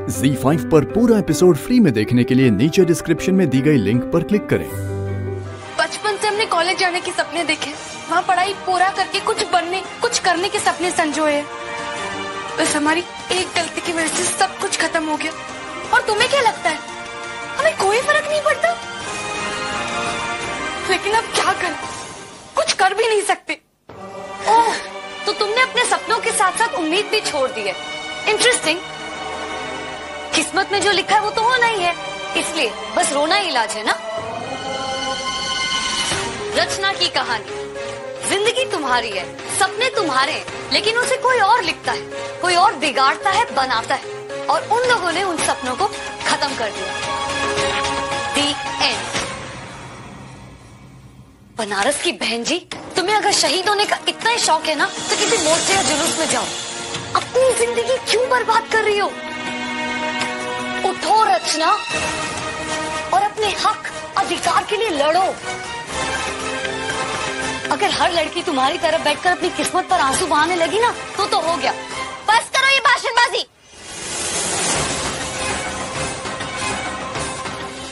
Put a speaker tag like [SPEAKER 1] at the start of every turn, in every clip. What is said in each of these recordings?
[SPEAKER 1] ZEE5 पर पूरा episode free में देखने के लिए नीचे डिस्क्रिप्शन में दी गई लिंक पर क्लिक करें।
[SPEAKER 2] बचपन से हमने कॉलेज जाने के सपने देखे, वहाँ पढ़ाई पूरा करके कुछ बनने कुछ करने के सपने संजोए। बस हमारी एक गलती की वजह से सब कुछ खत्म हो गया। और तुम्हें क्या लगता है हमें कोई फर्क नहीं पड़ता? लेकिन अब क्या करें, कुछ कर भी नहीं सकते।
[SPEAKER 3] ओह, तो तुमने अपने सपनों के साथ साथ उम्मीद भी छोड़ दी है। इंटरेस्टिंग। किस्मत में जो लिखा है वो तो होना ही है, इसलिए बस रोना ही इलाज है ना। रचना की कहानी। जिंदगी तुम्हारी है, सपने तुम्हारे हैं, लेकिन उसे कोई और लिखता है, कोई और बिगाड़ता है, बनाता है, और उन लोगों ने उन सपनों को खत्म कर दिया। The end। बनारस की बहन जी, तुम्हें अगर शहीद होने का इतना ही शौक है ना, तो किसी मोर्चे या जुलूस में जाओ। अपनी जिंदगी क्यों बर्बाद कर रही हो? उठो रचना और अपने हक अधिकार के लिए लड़ो। अगर हर लड़की तुम्हारी तरफ बैठकर अपनी किस्मत पर आंसू बहाने लगी ना, तो हो गया। बस करो ये भाषणबाजी।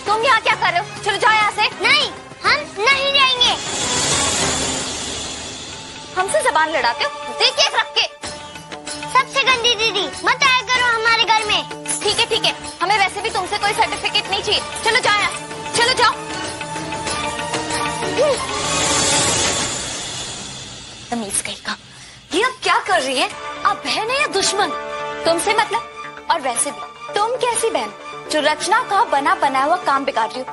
[SPEAKER 3] तुम यहाँ क्या कर रहे हो? चलो जाओ यहाँ से। नहीं, हम नहीं जाएंगे। हमसे जबान लड़ाते हो? देखिए रख के। सबसे गंदी दीदी, मत आया करो हमारे घर में। ठीक है ठीक है, हमें वैसे भी तुमसे कोई सर्टिफिकेट नहीं चाहिए। चलो जाओ यहाँ से, चलो जाओ। तमीज कहीं का। ये अब क्या कर रही है? आप बहन है या दुश्मन? तुमसे मतलब। और वैसे भी तुम कैसी बहन जो रचना का बना बनाया हुआ काम बिगाड़ रही हो,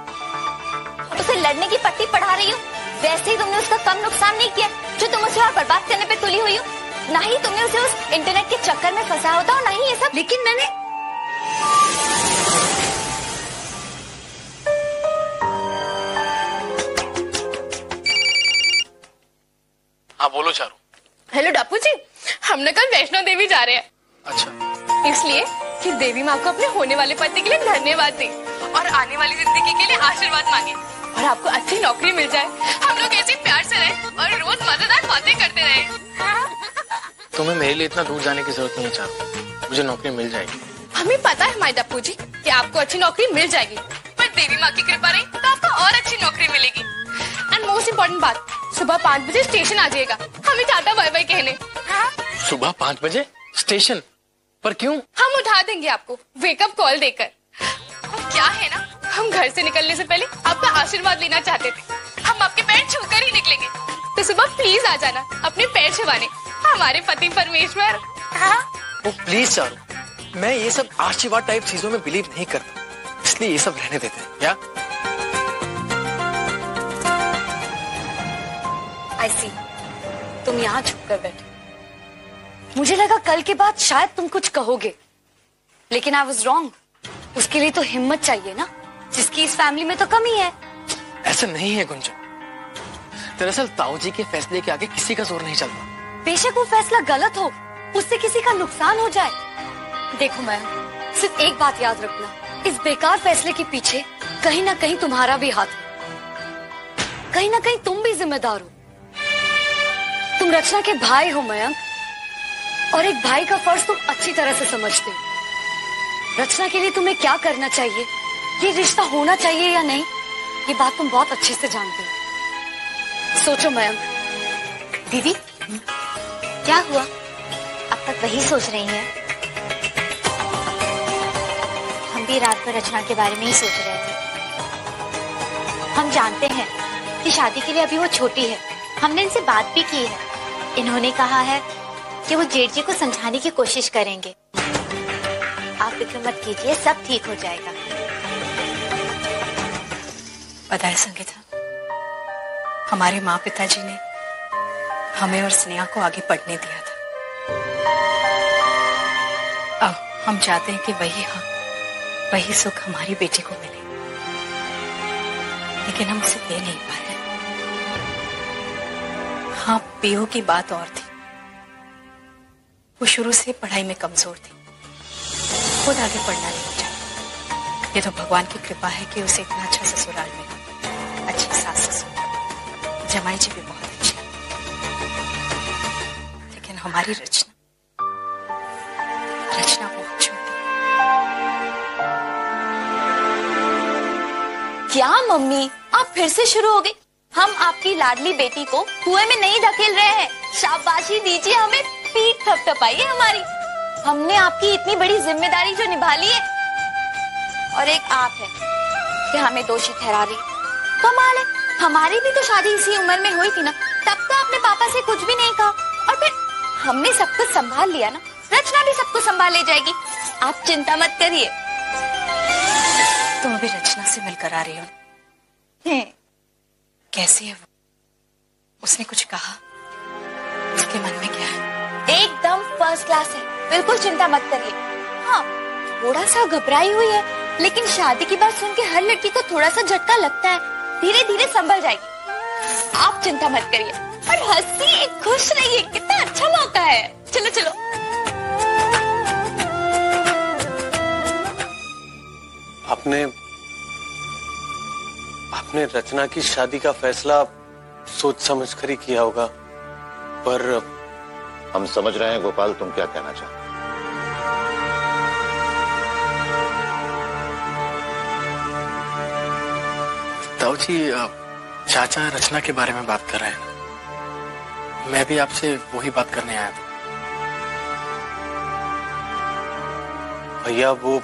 [SPEAKER 3] उसे लड़ने की पट्टी पढ़ा रही हो। वैसे ही तुमने उसका कम नुकसान नहीं किया जो तुम उसे और बर्बाद करने पे तुली हुई हो। ना ही तुमने उसे उस इंटरनेट के चक्कर में फंसाया होता और ना ही ये सब। लेकिन मैंने
[SPEAKER 4] हाँ बोलो चारू।
[SPEAKER 2] हेलो डापू जी, हम ना कल वैष्णो देवी जा रहे हैं।
[SPEAKER 4] अच्छा,
[SPEAKER 2] इसलिए कि देवी माँ को अपने होने वाले पति के लिए धन्यवाद दी और आने वाली जिंदगी के लिए आशीर्वाद मांगे, और आपको अच्छी नौकरी मिल जाए। हम लोग ऐसे प्यार से रहे और रोज मजेदार बातें करते रहे।
[SPEAKER 4] तुम्हें मेरे लिए इतना दूर जाने की जरूरत नहीं है चारू, मुझे नौकरी मिल जाएगी।
[SPEAKER 2] हमें पता है हमारे डापू जी कि आपको अच्छी नौकरी मिल जाएगी, पर देवी माँ की कृपा रही तो आपको और अच्छी नौकरी मिलेगी। एंड मोस्ट इम्पोर्टेंट बात, सुबह 5 बजे स्टेशन आ जाएगा हमें टाटा बाय बाय कहने।
[SPEAKER 4] सुबह 5 बजे स्टेशन पर? क्यों?
[SPEAKER 2] हम उठा देंगे आपको वेकअप कॉल देकर। क्या है ना, हम घर से निकलने से पहले आपका आशीर्वाद लेना चाहते थे। हम आपके पैर छूकर ही निकलेंगे, तो सुबह प्लीज आ जाना अपने पैर छुवाने, हमारे पति परमेश्वर।
[SPEAKER 4] वो प्लीज चारू, मैं ये सब आशीर्वाद टाइप चीजों में बिलीव नहीं करता, इसलिए ये सब रहने देते हैं क्या?
[SPEAKER 3] आई सी, तुम यहाँ छुप कर बैठे। मुझे लगा कल के बाद शायद तुम कुछ कहोगे, लेकिन आई वाज रॉन्ग। उसके लिए तो हिम्मत चाहिए ना, जिसकी इस फैमिली में तो कमी है।
[SPEAKER 4] ऐसा नहीं है गुंजन, दरअसल ताऊ जी के फैसले के आगे किसी का जोर नहीं चलता।
[SPEAKER 3] बेशक वो फैसला गलत हो, उससे किसी का नुकसान हो जाए। देखो मैं सिर्फ एक बात याद रखना, इस बेकार फैसले के पीछे कहीं ना कहीं तुम्हारा भी हाथ है, कहीं ना कहीं तुम भी जिम्मेदार हो। तुम रचना के भाई हो मयंक, और एक भाई का फर्ज तुम अच्छी तरह से समझते हो। रचना के लिए तुम्हें क्या करना चाहिए, ये रिश्ता होना चाहिए या नहीं, ये बात तुम बहुत अच्छे से जानते हो। सोचो मयंक।
[SPEAKER 5] दीदी, क्या हुआ? अब तक वही सोच रही हैं? हम भी रात भर रचना के बारे में ही सोच रहे थे। हम जानते हैं कि शादी के लिए अभी वो छोटी है, हमने इनसे बात भी की है। इन्होंने कहा है कि वो जेठ जी को समझाने की कोशिश करेंगे। आप फिक्र मत कीजिए, सब ठीक हो जाएगा।
[SPEAKER 6] पता है संगीता, हमारे माँ पिताजी ने हमें और स्नेहा को आगे बढ़ने दिया था। अब हम चाहते हैं कि वही सुख हमारी बेटी को मिले, लेकिन हम उसे दे नहीं पा रहे। हाँ, पीओ की बात और थी। वो शुरू से पढ़ाई में कमजोर थी, खुद आगे पढ़ना नहीं चाहती। ये तो भगवान की कृपा है कि उसे इतना अच्छा ससुराल मिला, अच्छी सास ससुर, जमाई जी भी बहुत अच्छे। लेकिन हमारी रचना बहुत छोटी,
[SPEAKER 5] क्या मम्मी, आप फिर से शुरू हो गई? हम आपकी लाडली बेटी को कुएं में नहीं धकेल रहे हैं। शाबाशी दीजिए हमें, पीठ थपथपाइए हमारी। हमने आपकी इतनी बड़ी जिम्मेदारी जो निभा ली है, और एक आप है कि हमें दोषी ठहरा रही। कमाल है, हमारी भी तो शादी इसी उम्र में हुई थी ना, तब तो आपने पापा से कुछ भी नहीं कहा, और फिर हमने सब कुछ संभाल लिया ना। रचना भी सब कुछ संभाल ले जाएगी, आप चिंता मत करिए।
[SPEAKER 6] तुम अभी रचना से मिलकर आ रही हो। कैसी है वो? उसने कुछ कहा? उसके मन में क्या है?
[SPEAKER 5] एकदम फर्स्ट क्लास है, बिल्कुल चिंता मत करिए। हाँ, थोड़ा सा घबराई हुई है, लेकिन शादी की बात सुन के हर लड़की को थोड़ा सा झटका लगता है, धीरे धीरे संभल जाएगी। आप चिंता मत करिए और हंसिए, खुश रहिए, कितना अच्छा मौका है। चलो चलो।
[SPEAKER 7] आपने रचना की शादी का फैसला सोच समझ कर ही किया होगा, पर
[SPEAKER 8] हम समझ रहे हैं गोपाल तुम क्या कहना चाहते।
[SPEAKER 4] ताऊ जी, चाचा रचना के बारे में बात कर रहे हैं। मैं भी आपसे वही बात करने आया था।
[SPEAKER 7] भैया, वो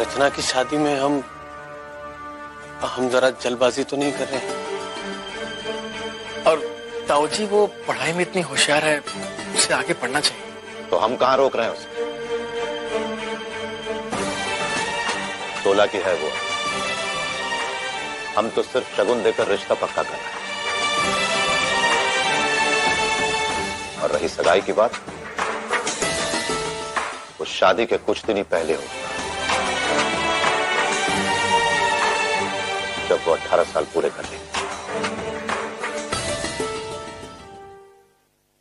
[SPEAKER 7] रचना की शादी में हम जरा जल्दबाजी तो नहीं कर रहे हैं?
[SPEAKER 4] और ताऊ जी, वो पढ़ाई में इतनी होशियार है, उसे आगे पढ़ना चाहिए।
[SPEAKER 8] तो हम कहाँ रोक रहे हैं उसे? 16 की है वो, हम तो सिर्फ शगुन देकर रिश्ता पक्का कर रहे हैं। और रही सगाई की बात, उस शादी के कुछ दिन ही पहले हो, जब वो 18 साल पूरे कर लेंगे।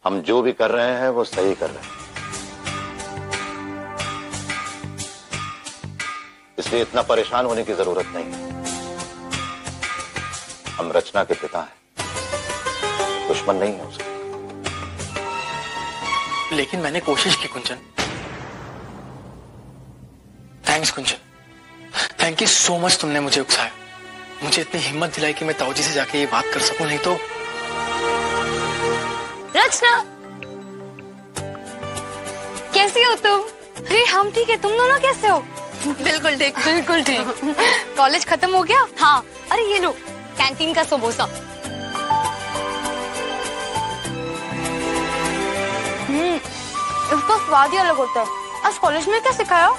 [SPEAKER 8] हम जो भी कर रहे हैं वो सही कर रहे हैं, इसलिए इतना परेशान होने की जरूरत नहीं है। हम रचना के पिता हैं, दुश्मन नहीं है उसका।
[SPEAKER 4] लेकिन मैंने कोशिश की कुंचन। थैंक्स कुंचन, थैंक यू सो मच। तुमने मुझे उकसाया, मुझे इतनी हिम्मत दिलाई कि मैं ताऊ जी से जाके ये बात कर सकूं, नहीं तो।
[SPEAKER 3] रचना, कैसी हो तुम?
[SPEAKER 2] अरे हम ठीक है, तुम दोनों कैसे हो?
[SPEAKER 3] बिल्कुल ठीक,
[SPEAKER 2] बिल्कुल ठीक। कॉलेज खत्म हो गया?
[SPEAKER 3] हाँ, अरे ये लो कैंटीन का समोसा।
[SPEAKER 2] इसका स्वाद ही अलग होता है। आज कॉलेज में क्या सिखाया?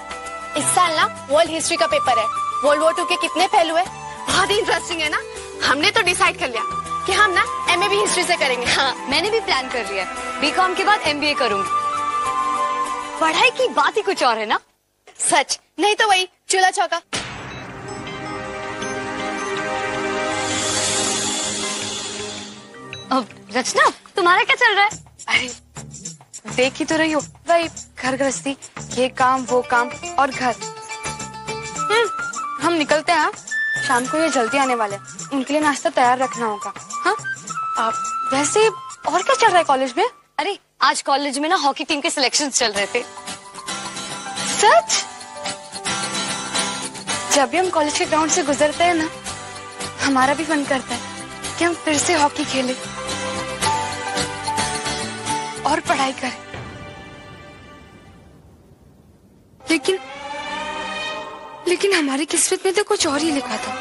[SPEAKER 5] इस साल ना वर्ल्ड हिस्ट्री का पेपर है। वर्ल्ड वॉर 2 के कितने पहलू है, बहुत ही इंटरेस्टिंग है ना। हमने तो डिसाइड कर लिया कि हम ना MA भी हिस्ट्री से करेंगे।
[SPEAKER 3] हाँ, मैंने भी प्लान कर लिया, बीकॉम के बाद MBA करूंगी। पढ़ाई की बात ही कुछ और है ना।
[SPEAKER 5] सच नहीं तो वही चूल्हा चौका।
[SPEAKER 3] अब रचना, तुम्हारा क्या चल रहा है?
[SPEAKER 2] अरे देख ही तो रही हो, वही घर गृहस्थी, ये काम वो काम और घर। हम निकलते हैं। शाम को ये जल्दी आने वाले, उनके लिए नाश्ता तैयार रखना होगा। हाँ, वैसे और क्या चल रहा है कॉलेज में?
[SPEAKER 3] अरे आज कॉलेज में ना हॉकी टीम के सिलेक्शंस चल रहे थे।
[SPEAKER 2] सच? जब भी हम कॉलेज के ग्राउंड से गुजरते हैं ना, हमारा भी मन करता है कि हम फिर से हॉकी खेलें और पढ़ाई करें। लेकिन हमारी किस्मत में तो कुछ और ही लिखा था।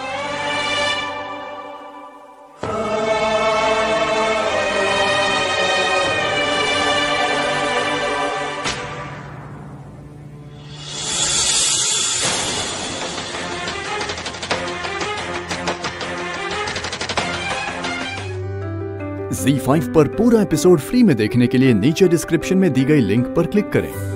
[SPEAKER 1] ZEE5 पर पूरा एपिसोड फ्री में देखने के लिए नीचे डिस्क्रिप्शन में दी गई लिंक पर क्लिक करें।